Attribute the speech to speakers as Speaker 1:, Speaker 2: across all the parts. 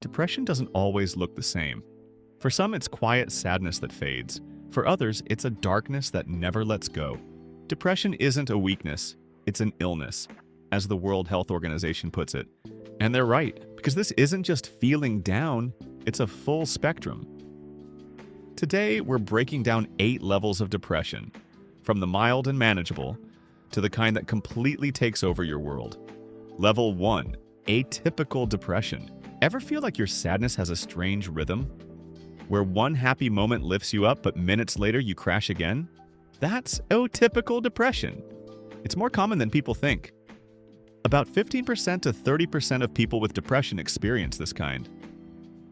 Speaker 1: Depression doesn't always look the same. For some, it's quiet sadness that fades. For others, it's a darkness that never lets go. Depression isn't a weakness, it's an illness, as the World Health Organization puts it. And they're right, because this isn't just feeling down, it's a full spectrum. Today, we're breaking down 8 levels of depression, from the mild and manageable to the kind that completely takes over your world. Level 1, atypical depression. Ever feel like your sadness has a strange rhythm? Where one happy moment lifts you up, but minutes later you crash again? That's atypical depression. It's more common than people think. About 15% to 30% of people with depression experience this kind.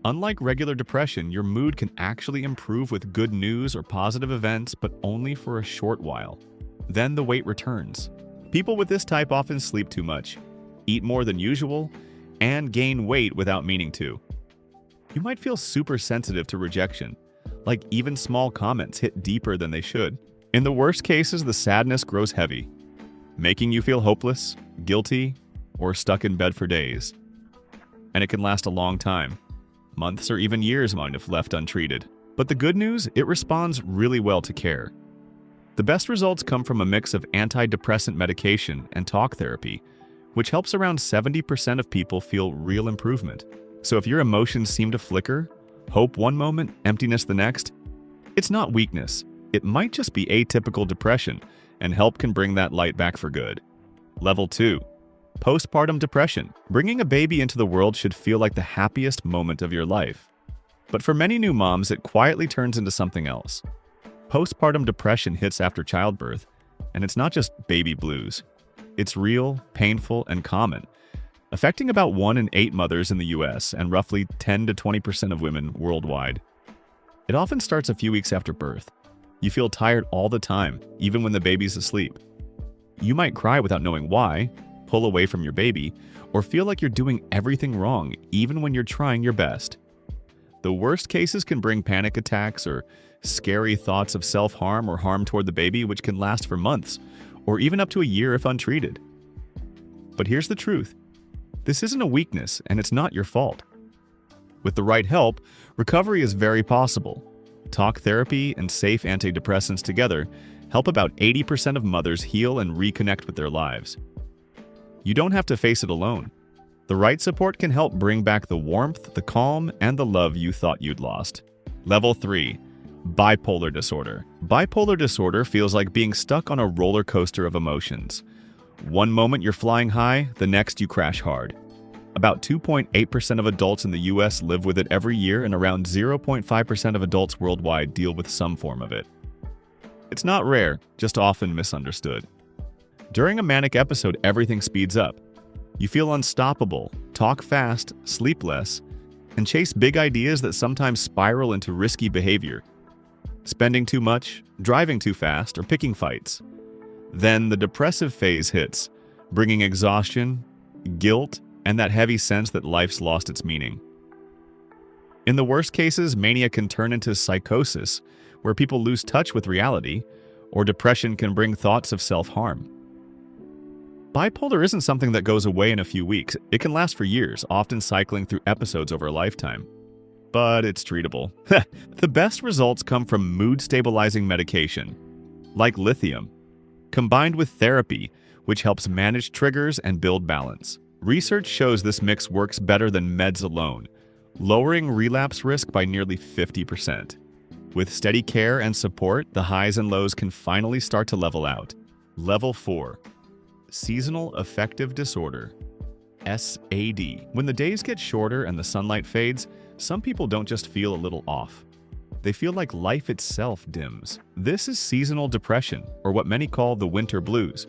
Speaker 1: Unlike regular depression, your mood can actually improve with good news or positive events, but only for a short while. Then the weight returns. People with this type often sleep too much, eat more than usual, and gain weight without meaning to. You might feel super sensitive to rejection, like even small comments hit deeper than they should. In the worst cases, the sadness grows heavy, making you feel hopeless, guilty, or stuck in bed for days. And it can last a long time. Months or even years might if left untreated. But the good news, it responds really well to care. The best results come from a mix of antidepressant medication and talk therapy, which helps around 70% of people feel real improvement. So if your emotions seem to flicker, hope one moment, emptiness the next, it's not weakness. It might just be atypical depression, and help can bring that light back for good. Level 2. Postpartum depression. Bringing a baby into the world should feel like the happiest moment of your life. But for many new moms, it quietly turns into something else. Postpartum depression hits after childbirth, and it's not just baby blues. It's real, painful, and common, affecting about 1 in 8 mothers in the US and roughly 10 to 20% of women worldwide. It often starts a few weeks after birth. You feel tired all the time, even when the baby's asleep. You might cry without knowing why, pull away from your baby, or feel like you're doing everything wrong, even when you're trying your best. The worst cases can bring panic attacks or scary thoughts of self-harm or harm toward the baby, which can last for months, or even up to a year if untreated. But here's the truth. This isn't a weakness, and it's not your fault. With the right help, recovery is very possible. Talk therapy and safe antidepressants together help about 80% of mothers heal and reconnect with their lives. You don't have to face it alone. The right support can help bring back the warmth, the calm, and the love you thought you'd lost. Level 3. Bipolar disorder. Bipolar disorder feels like being stuck on a roller coaster of emotions. One moment you're flying high, the next you crash hard. About 2.8% of adults in the US live with it every year, and around 0.5% of adults worldwide deal with some form of it. It's not rare, just often misunderstood. During a manic episode, everything speeds up. You feel unstoppable, talk fast, sleep less, and chase big ideas that sometimes spiral into risky behavior. Spending too much, driving too fast, or picking fights. Then the depressive phase hits, bringing exhaustion, guilt, and that heavy sense that life's lost its meaning. In the worst cases, mania can turn into psychosis, where people lose touch with reality, or depression can bring thoughts of self-harm. Bipolar isn't something that goes away in a few weeks. It can last for years, often cycling through episodes over a lifetime. But it's treatable. The best results come from mood-stabilizing medication, like lithium, combined with therapy, which helps manage triggers and build balance. Research shows this mix works better than meds alone, lowering relapse risk by nearly 50%. With steady care and support, the highs and lows can finally start to level out. Level 4. Seasonal affective disorder, SAD. When the days get shorter and the sunlight fades, some people don't just feel a little off. They feel like life itself dims. This is seasonal depression, or what many call the winter blues.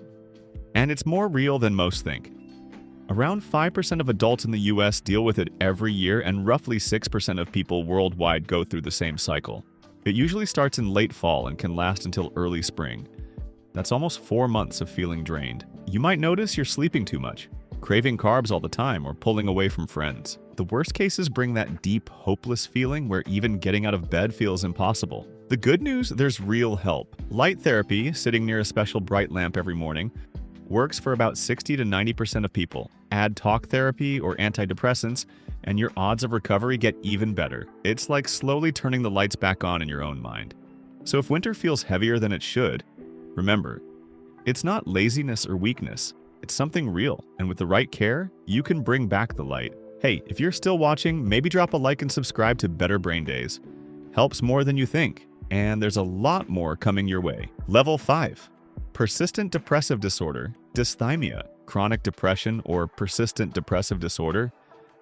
Speaker 1: And it's more real than most think. Around 5% of adults in the US deal with it every year, and roughly 6% of people worldwide go through the same cycle. It usually starts in late fall and can last until early spring. That's almost 4 months of feeling drained. You might notice you're sleeping too much, craving carbs all the time, or pulling away from friends. The worst cases bring that deep, hopeless feeling where even getting out of bed feels impossible. The good news, there's real help. Light therapy, sitting near a special bright lamp every morning, works for about 60 to 90% of people. Add talk therapy or antidepressants, and your odds of recovery get even better. It's like slowly turning the lights back on in your own mind. So if winter feels heavier than it should, remember, it's not laziness or weakness. It's something real, and with the right care, you can bring back the light. Hey, if you're still watching, maybe drop a like and subscribe to Better Brain Days. Helps more than you think, and there's a lot more coming your way. Level 5. Persistent depressive disorder, dysthymia, chronic depression, or persistent depressive disorder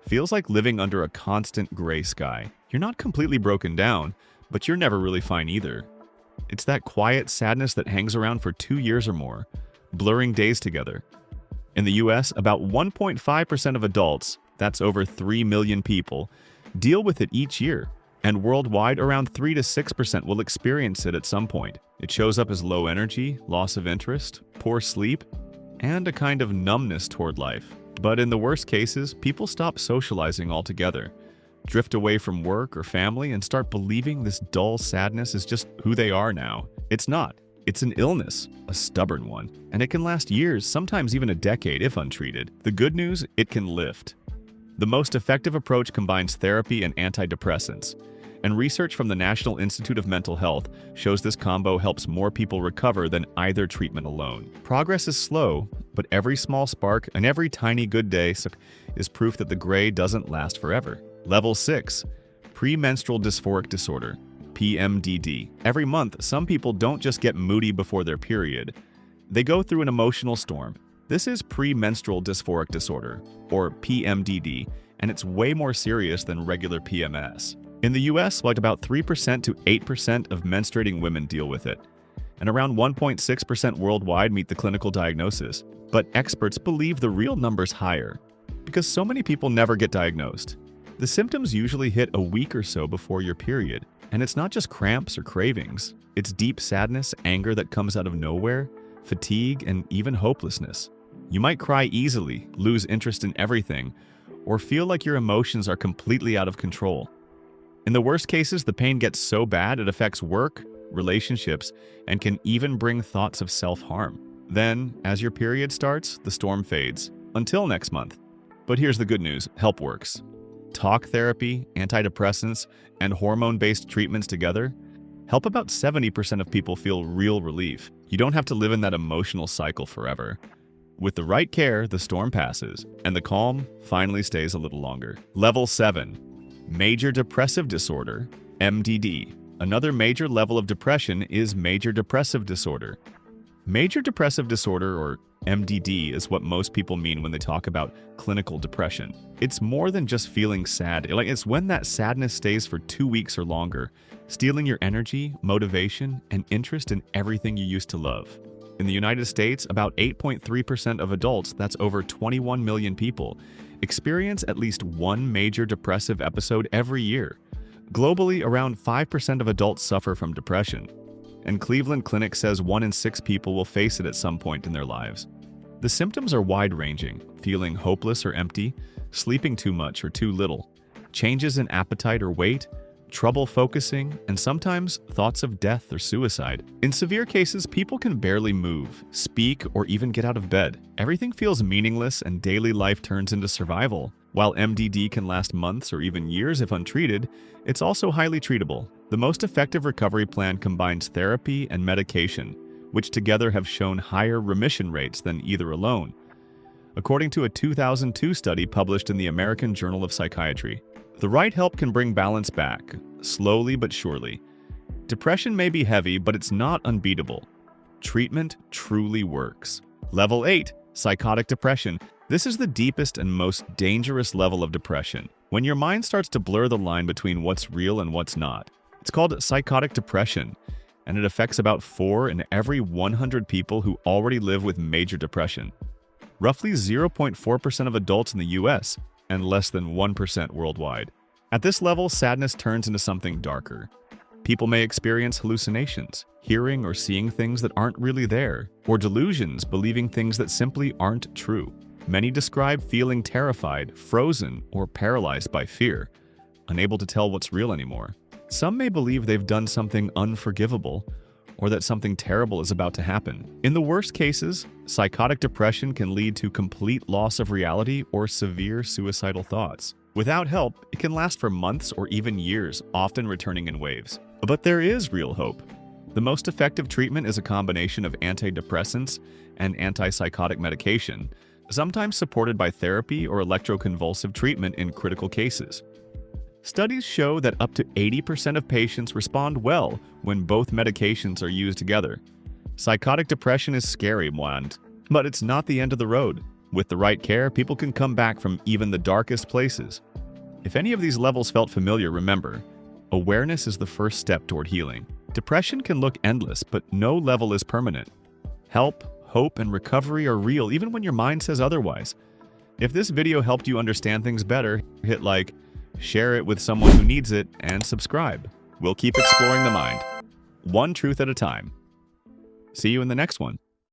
Speaker 1: feels like living under a constant gray sky. You're not completely broken down, but you're never really fine either. It's that quiet sadness that hangs around for 2 years or more, blurring days together. In the US, about 1.5% of adults, that's over 3 million people, deal with it each year. And worldwide, around 3 to 6% will experience it at some point. It shows up as low energy, loss of interest, poor sleep, and a kind of numbness toward life. But in the worst cases, people stop socializing altogether, drift away from work or family, and start believing this dull sadness is just who they are now. It's not. It's an illness, a stubborn one, and it can last years, sometimes even a decade if untreated. The good news, it can lift. The most effective approach combines therapy and antidepressants, and research from the National Institute of Mental Health shows this combo helps more people recover than either treatment alone. Progress is slow, but every small spark and every tiny good day is proof that the gray doesn't last forever. Level 6. Premenstrual dysphoric disorder, PMDD. Every month, some people don't just get moody before their period. They go through an emotional storm. This is premenstrual dysphoric disorder, or PMDD, and it's way more serious than regular PMS. In the US, like about 3% to 8% of menstruating women deal with it, and around 1.6% worldwide meet the clinical diagnosis. But experts believe the real number's higher, because so many people never get diagnosed. The symptoms usually hit a week or so before your period, and it's not just cramps or cravings. It's deep sadness, anger that comes out of nowhere, fatigue, and even hopelessness. You might cry easily, lose interest in everything, or feel like your emotions are completely out of control. In the worst cases, the pain gets so bad it affects work, relationships, and can even bring thoughts of self-harm. Then, as your period starts, the storm fades. Until next month. But here's the good news, help works. Talk therapy, antidepressants, and hormone-based treatments together help about 70% of people feel real relief. You don't have to live in that emotional cycle forever. With the right care, the storm passes, and the calm finally stays a little longer. Level 7. Major depressive disorder, MDD. Another major level of depression is major depressive disorder. Major depressive disorder, or MDD, is what most people mean when they talk about clinical depression. It's more than just feeling sad. It's when that sadness stays for 2 weeks or longer, stealing your energy, motivation, and interest in everything you used to love. In the United States, about 8.3% of adults, that's over 21 million people, experience at least one major depressive episode every year. Globally, around 5% of adults suffer from depression, and Cleveland Clinic says 1 in 6 people will face it at some point in their lives. The symptoms are wide-ranging: feeling hopeless or empty, sleeping too much or too little, changes in appetite or weight, trouble focusing, and sometimes thoughts of death or suicide. In severe cases, people can barely move, speak, or even get out of bed. Everything feels meaningless and daily life turns into survival. While MDD can last months or even years if untreated, it's also highly treatable. The most effective recovery plan combines therapy and medication, which together have shown higher remission rates than either alone, according to a 2002 study published in the American Journal of Psychiatry. The right help can bring balance back, slowly but surely. Depression may be heavy, but it's not unbeatable. Treatment truly works. Level 8. Psychotic depression. This is the deepest and most dangerous level of depression, when your mind starts to blur the line between what's real and what's not. It's called psychotic depression, and it affects about 4 in every 100 people who already live with major depression. Roughly 0.4% of adults in the US, and less than 1% worldwide. At this level, sadness turns into something darker. People may experience hallucinations, hearing or seeing things that aren't really there, or delusions, believing things that simply aren't true. Many describe feeling terrified, frozen, or paralyzed by fear, unable to tell what's real anymore. Some may believe they've done something unforgivable, or that something terrible is about to happen. In the worst cases, psychotic depression can lead to complete loss of reality or severe suicidal thoughts. Without help, it can last for months or even years, often returning in waves. But there is real hope. The most effective treatment is a combination of antidepressants and antipsychotic medication, sometimes supported by therapy or electroconvulsive treatment in critical cases. Studies show that up to 80% of patients respond well when both medications are used together. Psychotic depression is scary, but it's not the end of the road. With the right care, people can come back from even the darkest places. If any of these levels felt familiar, remember, awareness is the first step toward healing. Depression can look endless, but no level is permanent. Help, hope, and recovery are real even when your mind says otherwise. If this video helped you understand things better, hit like, share it with someone who needs it, and subscribe. We'll keep exploring the mind, one truth at a time. See you in the next one.